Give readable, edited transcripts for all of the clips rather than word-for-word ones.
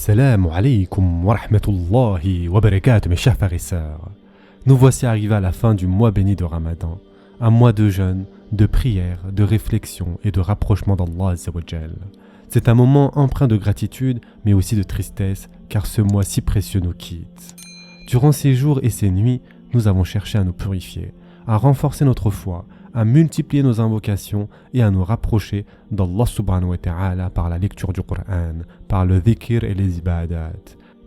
Assalamu alaikum wa rahmatullahi wa barakatuh, mes chers frères et sœurs. Nous voici arrivés à la fin du mois béni de Ramadan, un mois de jeûne, de prière, de réflexion et de rapprochement d'Allah Azza wa Jal. C'est un moment empreint de gratitude, mais aussi de tristesse, car ce mois si précieux nous quitte. Durant ces jours et ces nuits, nous avons cherché à nous purifier, à renforcer notre foi, à multiplier nos invocations et à nous rapprocher d'Allah subhanahu wa ta'ala par la lecture du Coran, par le dhikr et les ibadat.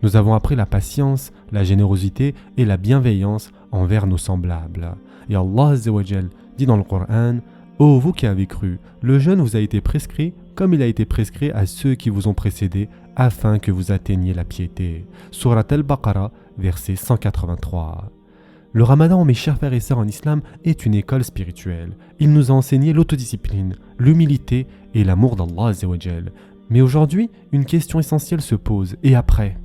Nous avons appris la patience, la générosité et la bienveillance envers nos semblables. Et Allah Azza wa Jal dit dans le Coran: ô vous qui avez cru, le jeûne vous a été prescrit comme il a été prescrit à ceux qui vous ont précédés, afin que vous atteigniez la piété. Surat al-Baqarah, verset 183. Le Ramadan, mes chers frères et sœurs en islam, est une école spirituelle. Il nous a enseigné l'autodiscipline, l'humilité et l'amour d'Allah Azza wa Jal. Mais aujourd'hui, une question essentielle se pose. Et après ?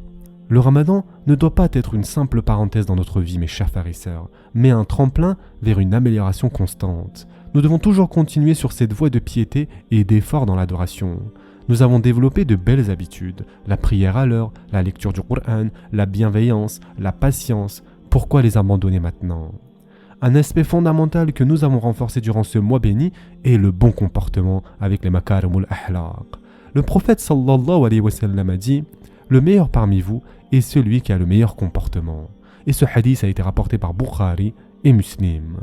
Le Ramadan ne doit pas être une simple parenthèse dans notre vie, mes chers frères et sœurs, mais un tremplin vers une amélioration constante. Nous devons toujours continuer sur cette voie de piété et d'effort dans l'adoration. Nous avons développé de belles habitudes, la prière à l'heure, la lecture du Coran, la bienveillance, la patience. Pourquoi les abandonner maintenant ? Un aspect fondamental que nous avons renforcé durant ce mois béni est le bon comportement avec les makarimul ahlaq. Le prophète sallallahu alayhi wa sallam a dit: le meilleur parmi vous est celui qui a le meilleur comportement. Et ce hadith a été rapporté par Bukhari et Muslim.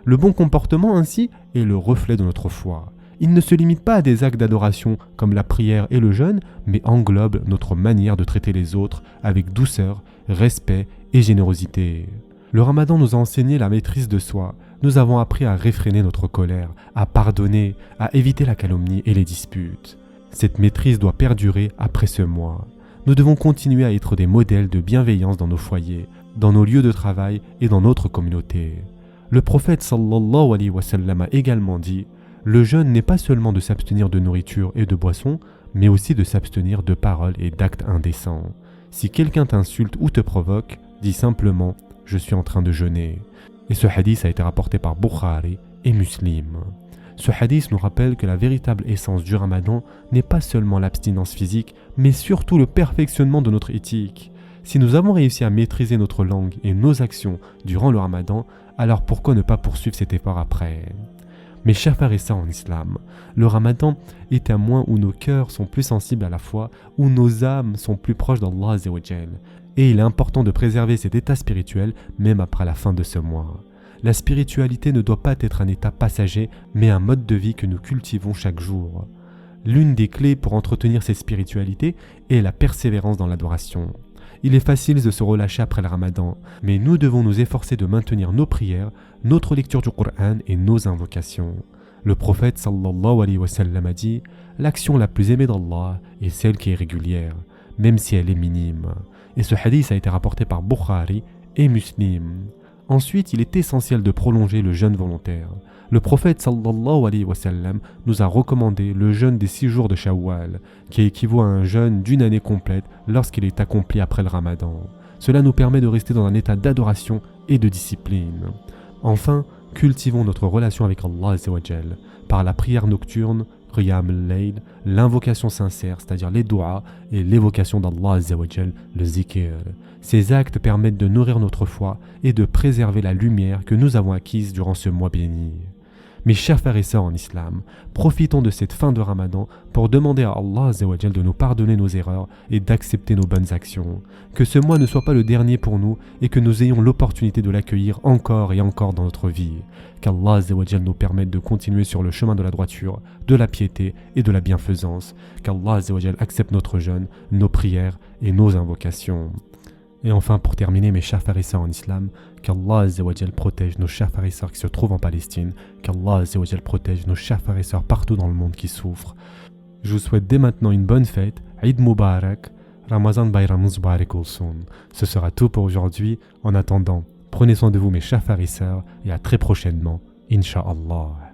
Le bon comportement ainsi est le reflet de notre foi. Il ne se limite pas à des actes d'adoration comme la prière et le jeûne, mais englobe notre manière de traiter les autres avec douceur, respect et générosité. Le Ramadan nous a enseigné la maîtrise de soi. Nous avons appris à réfréner notre colère, à pardonner, à éviter la calomnie et les disputes. Cette maîtrise doit perdurer après ce mois. Nous devons continuer à être des modèles de bienveillance dans nos foyers, dans nos lieux de travail et dans notre communauté. Le prophète sallallahu alayhi wa sallam a également dit: le jeûne n'est pas seulement de s'abstenir de nourriture et de boissons, mais aussi de s'abstenir de paroles et d'actes indécents. Si quelqu'un t'insulte ou te provoque, dis simplement: je suis en train de jeûner. Et ce hadith a été rapporté par Bukhari et Muslim. Ce hadith nous rappelle que la véritable essence du Ramadan n'est pas seulement l'abstinence physique, mais surtout le perfectionnement de notre éthique. Si nous avons réussi à maîtriser notre langue et nos actions durant le Ramadan, alors pourquoi ne pas poursuivre cet effort après ? Mes chers frères et sœurs en islam, le Ramadan est un mois où nos cœurs sont plus sensibles à la foi, où nos âmes sont plus proches d'Allah Azza wa Jal. Et il est important de préserver cet état spirituel même après la fin de ce mois. La spiritualité ne doit pas être un état passager, mais un mode de vie que nous cultivons chaque jour. L'une des clés pour entretenir cette spiritualité est la persévérance dans l'adoration. Il est facile de se relâcher après le Ramadan, mais nous devons nous efforcer de maintenir nos prières, notre lecture du Coran et nos invocations. Le prophète sallallahu alayhi wa sallam a dit: l'action la plus aimée d'Allah est celle qui est régulière, même si elle est minime. Et ce hadith a été rapporté par Bukhari et Muslim. Ensuite, il est essentiel de prolonger le jeûne volontaire. Le prophète sallallahu alayhi wa sallam nous a recommandé le jeûne des 6 jours de Shawwal, qui équivaut à un jeûne d'une année complète lorsqu'il est accompli après le Ramadan. Cela nous permet de rester dans un état d'adoration et de discipline. Enfin, cultivons notre relation avec Allah Azza wa Jal par la prière nocturne, Qiyam al-Layl, l'invocation sincère, c'est-à-dire les du'as et l'évocation d'Allah Azza wa Jal, le zikr. Ces actes permettent de nourrir notre foi et de préserver la lumière que nous avons acquise durant ce mois béni. Mes chers frères et sœurs en islam, profitons de cette fin de Ramadan pour demander à Allah Azza wa Jal de nous pardonner nos erreurs et d'accepter nos bonnes actions. Que ce mois ne soit pas le dernier pour nous et que nous ayons l'opportunité de l'accueillir encore et encore dans notre vie. Qu'Allah Azza wa Jal nous permette de continuer sur le chemin de la droiture, de la piété et de la bienfaisance. Qu'Allah Azza wa Jal accepte notre jeûne, nos prières et nos invocations. Et enfin, pour terminer, mes chers frères et sœurs en islam, qu'Allah Azza wa Jal protège nos chers frères et sœurs qui se trouvent en Palestine, qu'Allah Azza wa Jal protège nos chers frères et sœurs partout dans le monde qui souffrent. Je vous souhaite dès maintenant une bonne fête, Eid Mubarak, Ramazan Bayram Mubarak Olsun. Ce sera tout pour aujourd'hui. En attendant, prenez soin de vous mes chers frères et sœurs et à très prochainement, Inch'Allah.